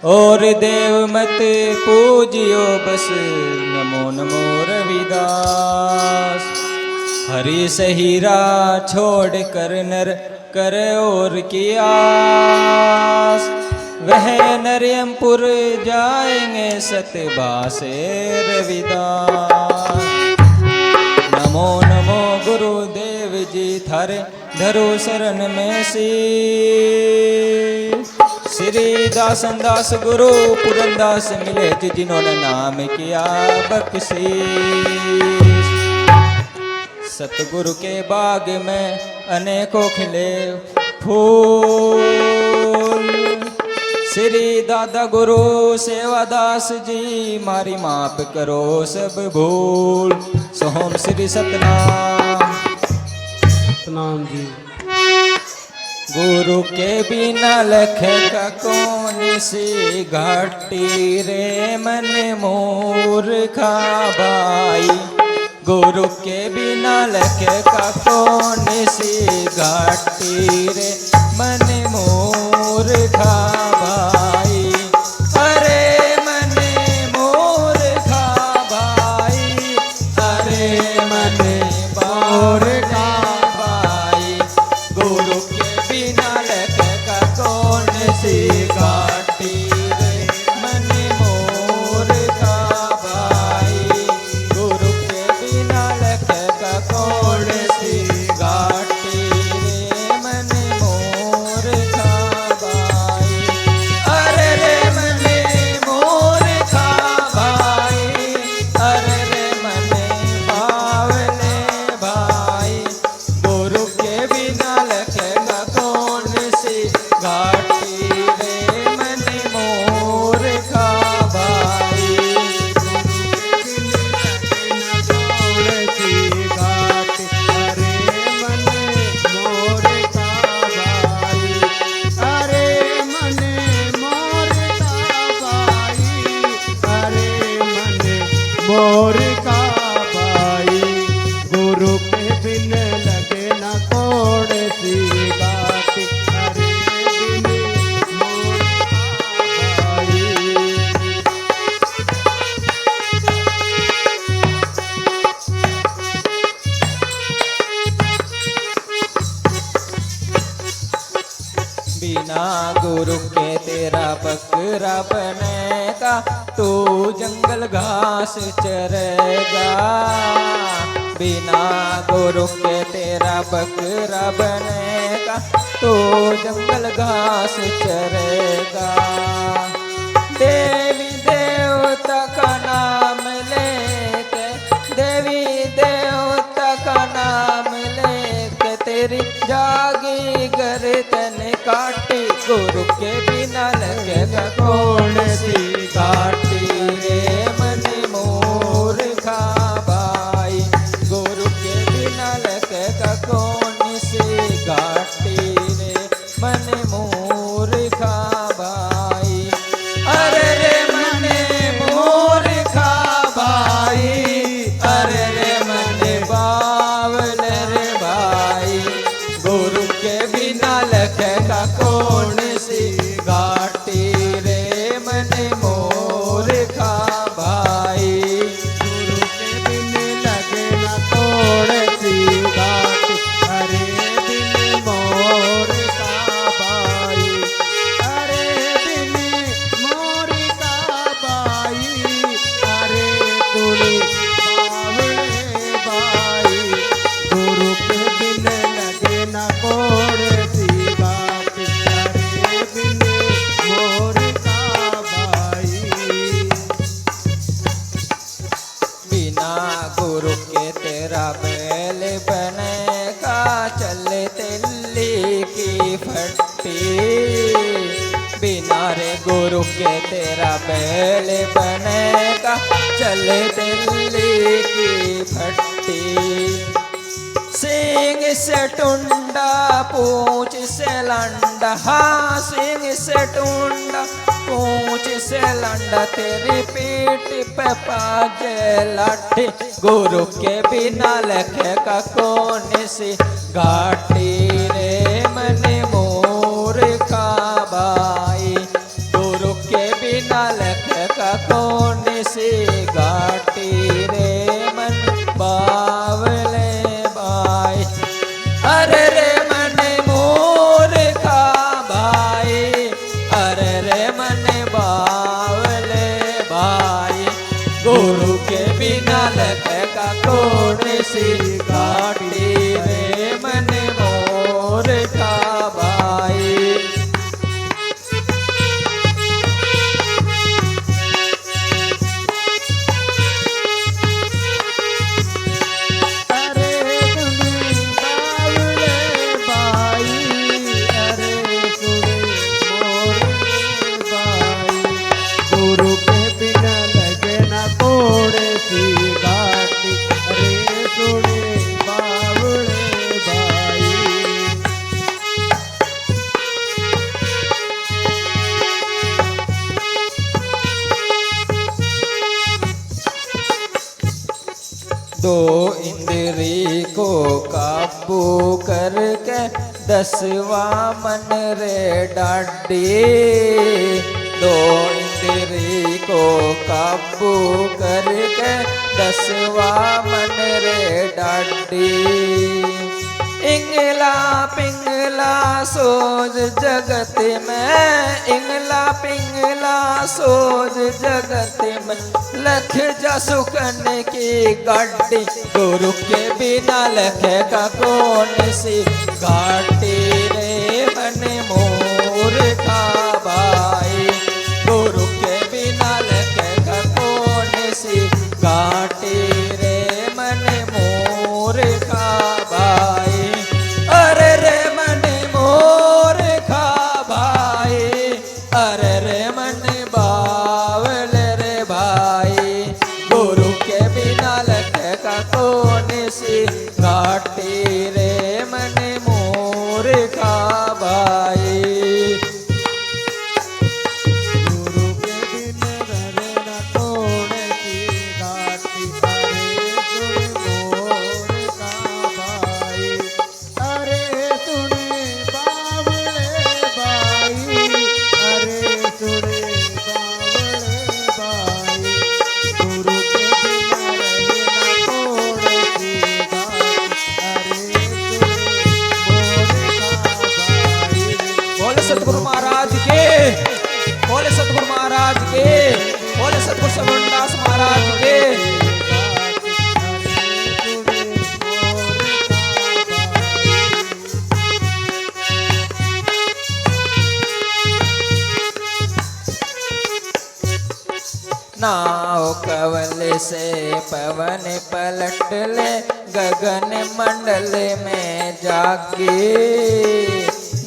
और देव मत पूजियो बस नमो नमो रविदास। हरि सहीरा छोड़ कर नर कर और कियास। वह नरयमपुर जाएंगे सतबासे रविदास। नमो नमो गुरुदेव जी थारे धरो शरण में श्री दासन दास गुरु पुरनदास मिले जिन्होंने नाम किया बख्शीश। सतगुरु के बाग में अनेकों खिले फूल। श्री दादा गुरु सेवादास जी मारी माप करो सब भूल। सोहम श्री सतनाम जी। गुरु के बिना लखेगा कौन सी घाटी रे मन मूर्खा भाई। गुरु के बिना लखेगा कौन सी घाटी रे मन मूर्खा भाई। अरे मन मूर्खा भाई, अरे मन मूर्खा भाई। गुरु के बिना लखेगा कौन सी घाटी रे मन मूर्खा भाई। गुरु के बिना लखेगा कौन सी घाटी रे मन मूर्खा भाई। अरे रे मन मूर्खा भाई, अरे रे मन बावले भाई। गुरु के बिना लखेगा कौन सी घाटी रे मन मूर्खा भाई। मोर का भाई। गुरु के बिन लगे न कोड़ सी बात। अरे बिन मोर का भाई। बिना गुरु के तेरा बकरा बनेगा, तू जंगल घास चरेगा। बिना गुरु के तेरा बकरा बनेगा, तू जंगल घास चरेगा। देवी देवता का नाम लेके, देवी देवता का नाम लेके तेरी जागी गर्दन काटी। गुरु के बिना लगेगा कौन सी घाटी रे मन मूर्खा भाई। गुरु के बिना लगेगा कौन सी घाटी रे मन मूर्खा भाई। अरे रे मन मूर्खा भाई, अरे रे मन बावले रे भाई। गुरु के बिना लखेगा कौन सी घाटी रे मन मूर्खा भाई। गुरु के बिन लगे न कोड़ सी बात। अरे बिन मोर का भाई। अरे बिन मोर का भाई। अरे तुली बावले भाई। गुरु के बिन लगे न कोड़ सी बात। अरे बिन मोर का भाई। बिना गुरु के तेरा बैल बनेगा, चले तिल्ली की फट्टी। बिना रे गुरु के तेरा बैल बनेगा, चले तिल्ली की फट्टी। सिंह से टुंडा पूंछ से लंडा, हाँ सिंह से टुंडा पूंछ से लंडा। तेरी पीठ पे पाजे लाठी। गुरु के बिना लखेगा कौन सी घाटी रे मन मूर्खा भाई। कौन सी घाटी रे मन मोर का भाई। अरे सुने बावले बाई, अरे सुने मोरे बाई, गुरु के बिना लगे ना कोड़े सी घाटी, अरे सुने बावले बाई। दो इंद्री को काबू करके दसवा मन रे डाडी। दो इंद्री को काबू करके दसवा मन रे डाडी। इंगला पिंगला सोज जगत में, इंगला पिंगला सोज जगत में, लख जा सुकन की गाड़ी। गुरु के बिना लखे का कौन सी घाटी रे मन मोर का भाई। गुरु के बिना लखे का कौन सी घाटी रे मन मोर का भाई। अरे रे मन मोर खा भाई, अरे रे मन बावल रे भाई। गुरु के बिना लखे का कौन सी घाटी रे मन मोर खा भाई। गुरु के बिन रहे ना कोड़े सी घाटी, अरे सुने मोर का भाई। अरे सुने बावले बाई, अरे सुने बावले बाई, गुरु के बिना रहे ना कोड़े सी घाटी, अरे सुने मोर का भाई। बोले सतगुरु महाराज के, बोले सतगुरु महाराज के, बोले सतगुरु सबनदास महाराज के। नाव कवल से पवन पलट ले, गगन मंडल में जागे।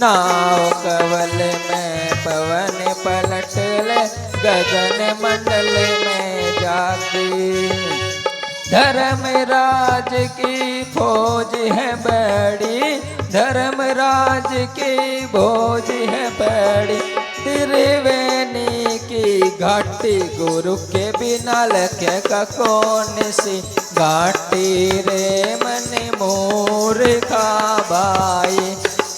नाव कवल में पवन पलट ले, गगन मंडल में जागे। धर्मराज की फौज है बड़ी, धर्मराज की फौज है बड़ी। त्रिवेणी की घाटी, गुरु के बिना लखे का कौन सी घाटी रे मन मोर का भाई।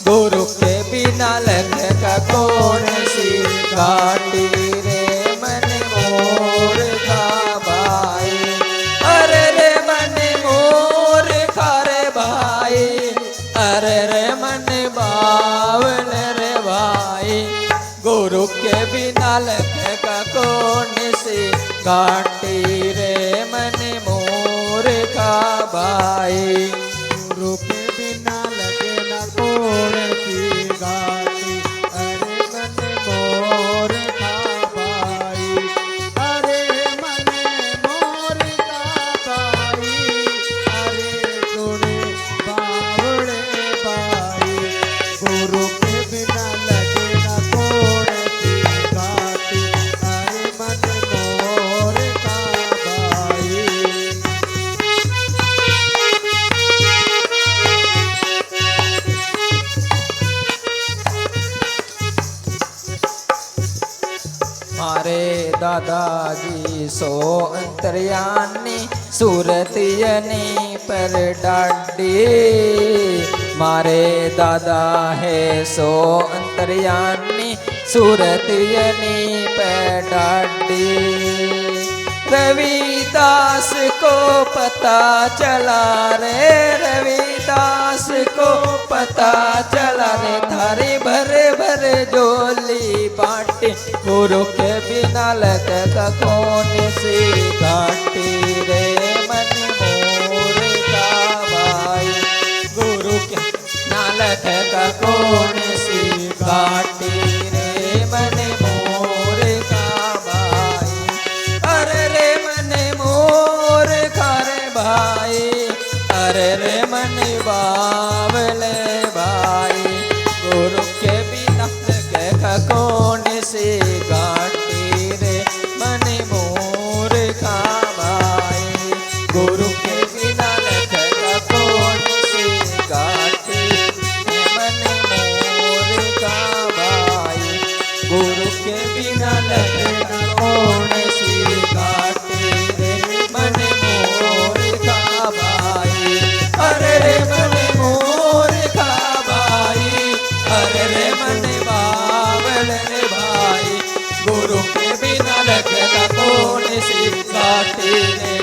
गुरु के बिना लखे का कौन सी घाटी रे मन मोर का भाई। अरे रे मन मोर खा रे भाई, अरे रे मन बावल रे भाई। गुरु के बिना लखे का कौन सी घाटी रे मन मोर का भाई। गुरु के बिना लगे ना कोड़े सी घाटी, अरे मन मोर का भाई। अरे मन मोर का भाई, अरे सुने बावड़े भाई। गुरु के बिना लगे ना कोड़े सी घाटी, अरे मन मोर का भाई। मारे दादाजी सो अंतर्यानी, सूरतियनी पर डाडी। मारे दादा है सो अंतर्यानी, सूरतियनी पर डाडी। रविदास को पता चला रे, रविदास को पता चला रे। थारी भरे भरे झोली बाटी, गुरु के बिना लगता कौन सी घाटी रे मन मोर लखेगा कौन सी घाटी रे मन मोर का भाई। अरे रे मन मोर का रे भाई, अरे रे मन बावले भाई। गुरु के बिना लखेगा कौन सी घाटी रे मन मोर का भाई। गुरु के बिना लखेगा कौन सी घाटी रे मन मोर का भाई। गुरु के बिना लखेगा कौन सी घाटी रे मन मोर का भाई। अरे रे मन मोर का भाई, अरे रे मन बावल रे भाई। गुरु के बिना लखेगा कौन सी घाटी रे